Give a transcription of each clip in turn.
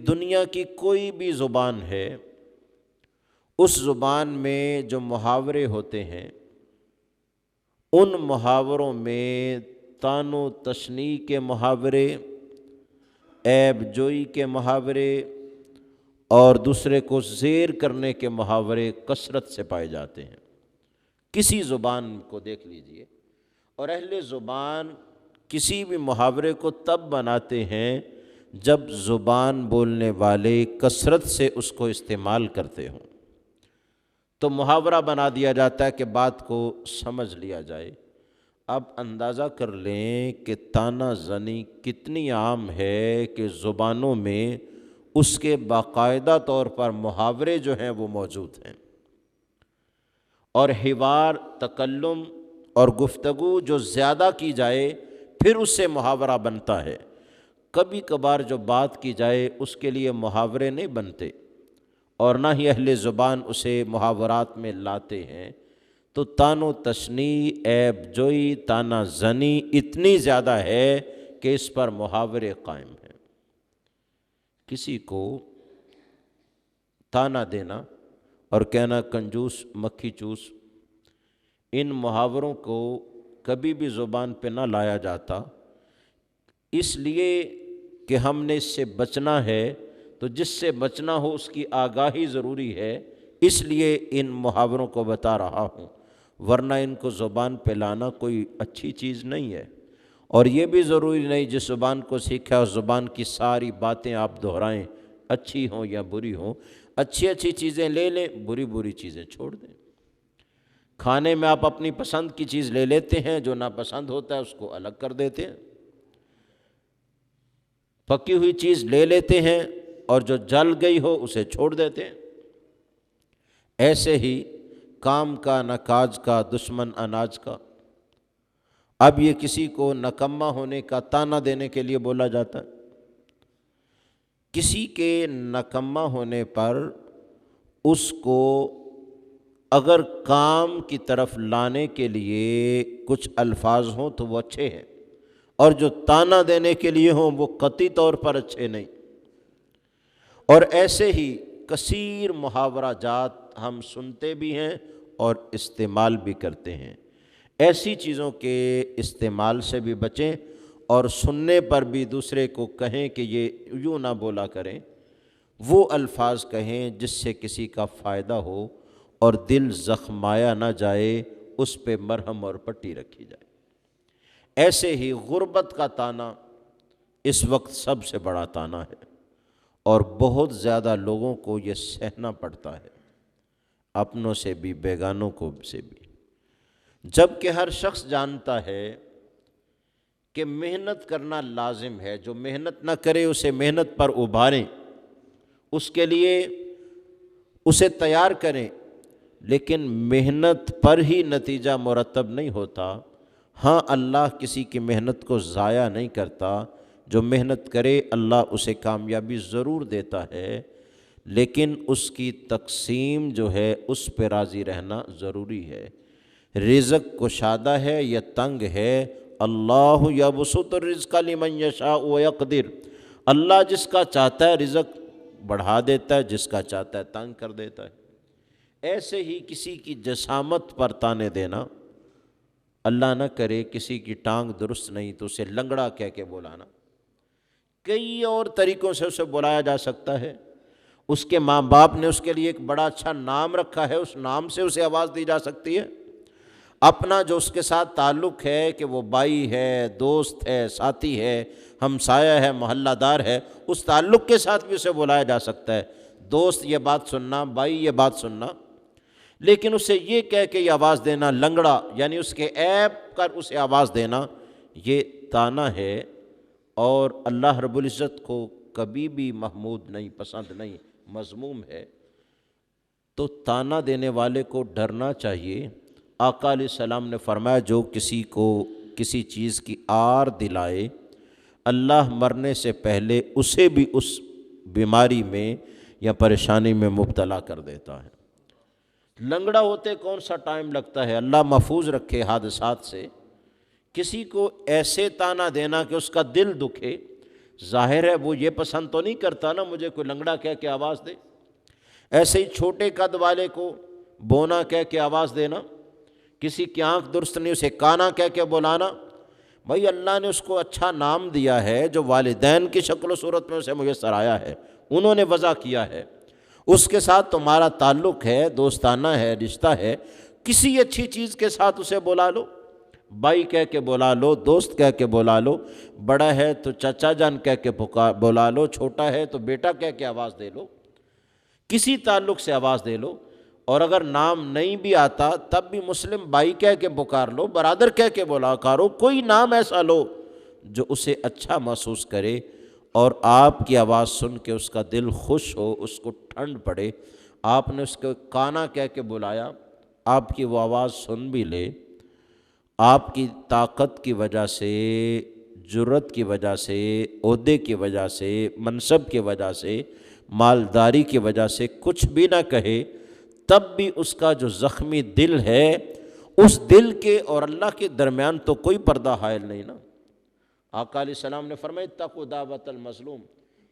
دنیا کی کوئی بھی زبان ہے، اس زبان میں جو محاورے ہوتے ہیں، ان محاوروں میں طعن و تشنیع کے محاورے، عیب جوئی کے محاورے اور دوسرے کو زیر کرنے کے محاورے کثرت سے پائے جاتے ہیں۔ کسی زبان کو دیکھ لیجئے، اور اہل زبان کسی بھی محاورے کو تب بناتے ہیں جب زبان بولنے والے کثرت سے اس کو استعمال کرتے ہوں، تو محاورہ بنا دیا جاتا ہے کہ بات کو سمجھ لیا جائے۔ اب اندازہ کر لیں کہ طعنہ زنی کتنی عام ہے کہ زبانوں میں اس کے باقاعدہ طور پر محاورے جو ہیں وہ موجود ہیں، اور حوار، تکلم اور گفتگو جو زیادہ کی جائے پھر اس سے محاورہ بنتا ہے۔ کبھی کبھار جو بات کی جائے اس کے لیے محاورے نہیں بنتے، اور نہ ہی اہل زبان اسے محاورات میں لاتے ہیں، تو طعن و تشنیع، عیب جوئی، طعنہ زنی اتنی زیادہ ہے کہ اس پر محاورے قائم ہیں۔ کسی کو طعنہ دینا اور کہنا کنجوس، مکھی چوس، ان محاوروں کو کبھی بھی زبان پہ نہ لایا جاتا، اس لیے کہ ہم نے اس سے بچنا ہے، تو جس سے بچنا ہو اس کی آگاہی ضروری ہے، اس لیے ان محاوروں کو بتا رہا ہوں، ورنہ ان کو زبان پہ لانا کوئی اچھی چیز نہیں ہے۔ اور یہ بھی ضروری نہیں جس زبان کو سیکھا اس زبان کی ساری باتیں آپ دہرائیں، اچھی ہوں یا بری ہوں۔ اچھی اچھی چیزیں لے لیں، بری بری چیزیں چھوڑ دیں۔ کھانے میں آپ اپنی پسند کی چیز لے لیتے ہیں، جو ناپسند ہوتا ہے اس کو الگ کر دیتے ہیں۔ پکی ہوئی چیز لے لیتے ہیں اور جو جل گئی ہو اسے چھوڑ دیتے ہیں۔ ایسے ہی کام کا نہ کاج کا دشمن اناج کا۔ اب یہ کسی کو نکما ہونے کا طعنہ دینے کے لیے بولا جاتا ہے۔ کسی کے نکما ہونے پر اس کو اگر کام کی طرف لانے کے لیے کچھ الفاظ ہوں تو وہ اچھے ہیں، اور جو طعنہ دینے کے لیے ہوں وہ قطعی طور پر اچھے نہیں۔ اور ایسے ہی کثیر محاورہ جات ہم سنتے بھی ہیں اور استعمال بھی کرتے ہیں۔ ایسی چیزوں کے استعمال سے بھی بچیں، اور سننے پر بھی دوسرے کو کہیں کہ یہ یوں نہ بولا کریں، وہ الفاظ کہیں جس سے کسی کا فائدہ ہو اور دل زخمایا نہ جائے، اس پہ مرہم اور پٹی رکھی جائے۔ ایسے ہی غربت کا طعنہ اس وقت سب سے بڑا طعنہ ہے، اور بہت زیادہ لوگوں کو یہ سہنا پڑتا ہے، اپنوں سے بھی بیگانوں کو سے بھی۔ جب کہ ہر شخص جانتا ہے کہ محنت کرنا لازم ہے، جو محنت نہ کرے اسے محنت پر ابھاریں، اس کے لیے اسے تیار کریں، لیکن محنت پر ہی نتیجہ مرتب نہیں ہوتا۔ ہاں، اللہ کسی کی محنت کو ضائع نہیں کرتا، جو محنت کرے اللہ اسے کامیابی ضرور دیتا ہے، لیکن اس کی تقسیم جو ہے اس پہ راضی رہنا ضروری ہے۔ رزق کشادہ ہے یا تنگ ہے، اللہ یبسط الرزق لمن یشاء ویقدر، اللہ جس کا چاہتا ہے رزق بڑھا دیتا ہے، جس کا چاہتا ہے تنگ کر دیتا ہے۔ ایسے ہی کسی کی جسامت پر طعنے دینا، اللہ نہ کرے کسی کی ٹانگ درست نہیں تو اسے لنگڑا کہہ کے بلانا، کئی اور طریقوں سے اسے بلایا جا سکتا ہے۔ اس کے ماں باپ نے اس کے لیے ایک بڑا اچھا نام رکھا ہے، اس نام سے اسے آواز دی جا سکتی ہے۔ اپنا جو اس کے ساتھ تعلق ہے کہ وہ بھائی ہے، دوست ہے، ساتھی ہے، ہمسایہ ہے، محلہ دار ہے، اس تعلق کے ساتھ بھی اسے بلایا جا سکتا ہے۔ دوست یہ بات سننا، بھائی یہ بات سننا، لیکن اسے یہ کہہ کے یہ آواز دینا لنگڑا، یعنی اس کے عیب کر اسے آواز دینا، یہ طعنہ ہے، اور اللہ رب العزت کو کبھی بھی محمود نہیں، پسند نہیں، مذموم ہے۔ تو طعنہ دینے والے کو ڈرنا چاہیے۔ آقا علیہ السلام نے فرمایا جو کسی کو کسی چیز کی آر دلائے، اللہ مرنے سے پہلے اسے بھی اس بیماری میں یا پریشانی میں مبتلا کر دیتا ہے۔ لنگڑا ہوتے کون سا ٹائم لگتا ہے، اللہ محفوظ رکھے حادثات سے۔ کسی کو ایسے طعنہ دینا کہ اس کا دل دکھے، ظاہر ہے وہ یہ پسند تو نہیں کرتا نا مجھے کوئی لنگڑا کہہ کے آواز دے. ایسے ہی چھوٹے قد والے کو بونا کہہ کے آواز دینا، کسی کی آنکھ درست نہیں اسے کانا کہہ کے بلانا. بھائی اللہ نے اس کو اچھا نام دیا ہے جو والدین کی شکل و صورت میں اسے میسر آیا ہے، انہوں نے وضع کیا ہے، اس کے ساتھ تمہارا تعلق ہے، دوستانہ ہے، رشتہ ہے. کسی اچھی چیز کے ساتھ اسے بلا لو، بھائی کہہ کے بلا لو، دوست کہہ کے بلا لو، بڑا ہے تو چچا جان کہہ کے بلا لو، چھوٹا ہے تو بیٹا کہہ کے آواز دے لو، کسی تعلق سے آواز دے لو. اور اگر نام نہیں بھی آتا تب بھی مسلم بھائی کہہ کے پکار لو، برادر کہہ کے بلا کرو، کوئی نام ایسا لو جو اسے اچھا محسوس کرے اور آپ کی آواز سن کے اس کا دل خوش ہو، اس کو ٹھنڈ پڑے. آپ نے اس کو کانا کہہ کے بلایا، آپ کی وہ آواز سن بھی لے، آپ کی طاقت کی وجہ سے، جرت کی وجہ سے، عہدے کی وجہ سے، منصب کی وجہ سے، مالداری کی وجہ سے کچھ بھی نہ کہے، تب بھی اس کا جو زخمی دل ہے، اس دل کے اور اللہ کے درمیان تو کوئی پردہ حائل نہیں نا. آقا علیہ السلام نے فرمایا اتقوا دعوۃ المظلوم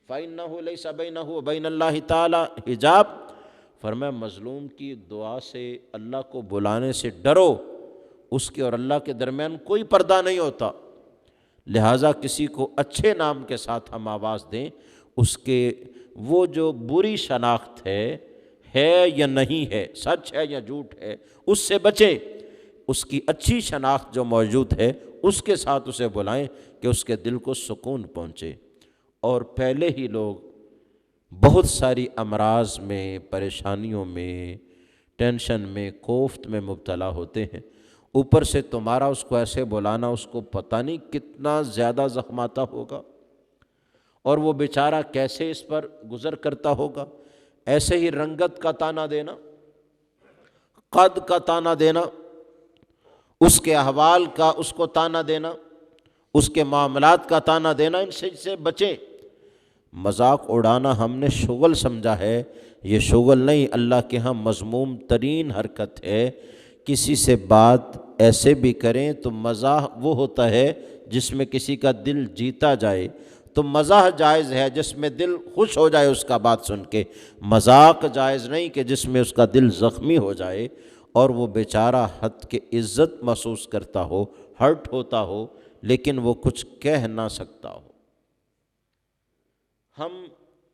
فإنہ لیس بینہ وبین اللہ تعالی حجاب. فرمایا مظلوم کی دعا سے، اللہ کو بلانے سے ڈرو، اس کے اور اللہ کے درمیان کوئی پردہ نہیں ہوتا. لہٰذا کسی کو اچھے نام کے ساتھ ہم آواز دیں، اس کے وہ جو بری شناخت ہے یا نہیں ہے، سچ ہے یا جھوٹ ہے، اس سے بچیں. اس کی اچھی شناخت جو موجود ہے اس کے ساتھ اسے بلائیں کہ اس کے دل کو سکون پہنچے. اور پہلے ہی لوگ بہت ساری امراض میں، پریشانیوں میں، ٹینشن میں، کوفت میں مبتلا ہوتے ہیں. اوپر سے تمہارا اس کو ایسے بلانا، اس کو پتہ نہیں کتنا زیادہ زخم آتا ہوگا، اور وہ بیچارہ کیسے اس پر گزر کرتا ہوگا. ایسے ہی رنگت کا تانا دینا، قد کا تانا دینا، اس کے احوال کا اس کو تانا دینا، اس کے معاملات کا تانا دینا، ان سے بچیں. مذاق اڑانا ہم نے شغل سمجھا ہے، یہ شغل نہیں، اللہ کے ہاں مذموم ترین حرکت ہے. کسی سے بات ایسے بھی کریں تو مزاح وہ ہوتا ہے جس میں کسی کا دل جیتا جائے، تو مزاح جائز ہے جس میں دل خوش ہو جائے اس کا بات سن کے. مذاق جائز نہیں کہ جس میں اس کا دل زخمی ہو جائے اور وہ بیچارہ حد کے عزت محسوس کرتا ہو، ہرٹ ہوتا ہو، لیکن وہ کچھ کہہ نہ سکتا ہو. ہم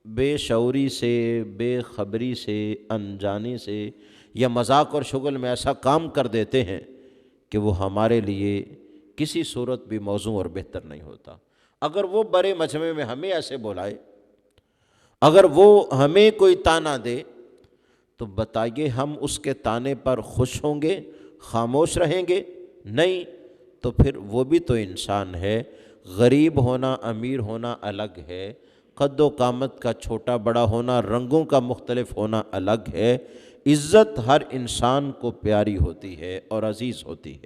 بے شعوری سے، بے خبری سے، انجانی سے یا مذاق اور شغل میں ایسا کام کر دیتے ہیں کہ وہ ہمارے لیے کسی صورت بھی موزوں اور بہتر نہیں ہوتا. اگر وہ بڑے مجمع میں ہمیں ایسے بلائے، اگر وہ ہمیں کوئی تانا دے، تو بتائیے ہم اس کے تانے پر خوش ہوں گے، خاموش رہیں گے؟ نہیں. تو پھر وہ بھی تو انسان ہے. غریب ہونا، امیر ہونا الگ ہے، قد و قامت کا چھوٹا بڑا ہونا، رنگوں کا مختلف ہونا الگ ہے. عزت ہر انسان کو پیاری ہوتی ہے اور عزیز ہوتی ہے.